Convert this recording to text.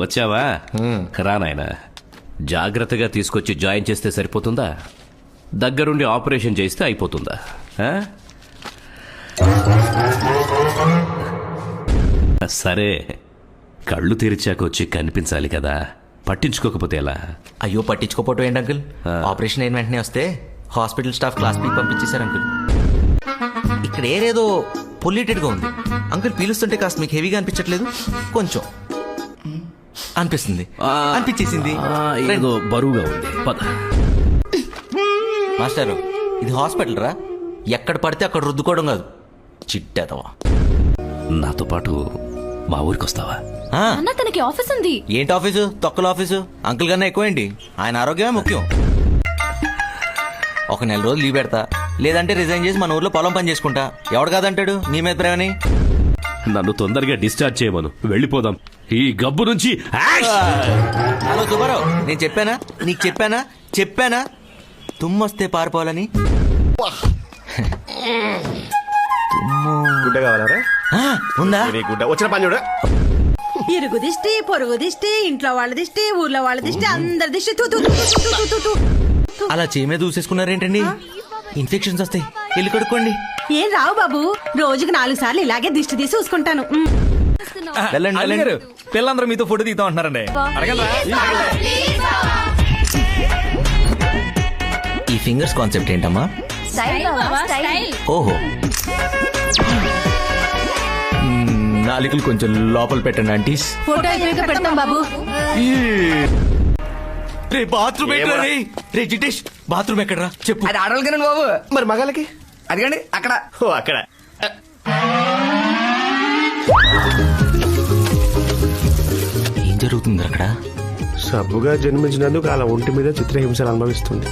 వచ్చావా రా నాయనా. జాగ్రత్తగా తీసుకొచ్చి జాయిన్ చేస్తే సరిపోతుందా, దగ్గరుండి ఆపరేషన్ చేస్తే అయిపోతుందా? ఆ? సరే, కళ్ళు తెరిచాక వచ్చి కనిపించాలి కదా, పట్టించుకోకపోతే ఎలా? అయ్యో పట్టించుకోపోవటం ఏంటి అంకుల్? ఆపరేషన్ అయిన వెంటనే వస్తే హాస్పిటల్ స్టాఫ్ క్లాస్ పీకి పంపించేశారు అంకుల్. ఇక్కడ ఏరేదో పొల్యూటెడ్ గా ఉంది అంకుల్. పీలుస్తుంటే కాస్త మీకు హెవీగా అనిపించట్లేదు? కొంచెం అనిపించేసింది. ఏదో బరువుగా ఉంది. పద. మాస్టారు, ఇది హాస్పిటల్ రా, ఎక్కడ పడితే అక్కడ రుద్దుకోవడం కాదు. చిట్టేదవా. నాతో పాటు మా ఊరికి వస్తావా? అన్న తనకి ఆఫీస్ ఉంది. ఏంటి ఆఫీసు? తొక్కల ఆఫీసు. అంకుల్ కన్నా ఎక్కువేంటి? ఆయన ఆరోగ్యమే ముఖ్యం. ఒక నెల రోజులు లీవ్ పెడతా, లేదంటే రిజైన్ చేసి మన ఊర్లో పొలం పని చేసుకుంటా. ఎవడు కాదంటాడు నీ మీద ప్రేమని? నన్ను తొందరగా డిశ్చార్జ్ చేయమను, వెళ్ళిపోదాం ఈ గబ్బు నుంచి. హలో సుబ్బారావు, నేను చెప్పానా నీకు? చెప్పానా తుమ్మొస్తే పారిపోవాలని? గుడ్డ కావాలరా? ఉందా? గుడ్డ వచ్చిన పని చూడ. ఇరుగు దిష్టి, పొరుగు దిష్టి, ఇంట్లో వాళ్ళ దిష్టి, ఊర్లో వాళ్ళ దిష్టి, అందరి దిష్టి. తూ, తూ, తూ, తూ, తూ, తూ, తూ. అలా చేమే దూసేసుకున్నారేంటండి? ఇన్ఫెక్షన్స్ వస్తాయి, వెళ్ళి కడుక్కోండి. ఏం రావు బాబు, రోజుకి 4 సార్లు ఇలాగే దిష్టి తీసి చూసుకుంటాను. వెళ్ళండి. పిల్లలందరూ మీతో ఫోటో తీద్దాం అంటున్నారండి. ఈ ఫింగర్స్ కాన్సెప్ట్ ఏంటమ్మా? ఓహో, నాలుకలు కొంచెం లోపల పెట్టండి ఆంటీస్. ఫోటో ఎదురుగా పెడతాం బాబు. రే బాత్రూమ్ ఎక్కడ? రే జిటేష్, బాత్రూమ్ ఎక్కడరా చెప్పు. అది ఆడవాళ్ళకి బాబు. మరి మగాళ్ళకి? అదిగండి అక్కడ. ఓ అక్కడ. ఏం జరుగుతుంది అక్కడ? సబ్బుగా జన్మించినందుకు అలా ఒంటి మీద చిత్రహింసలు అనుభవిస్తుంది.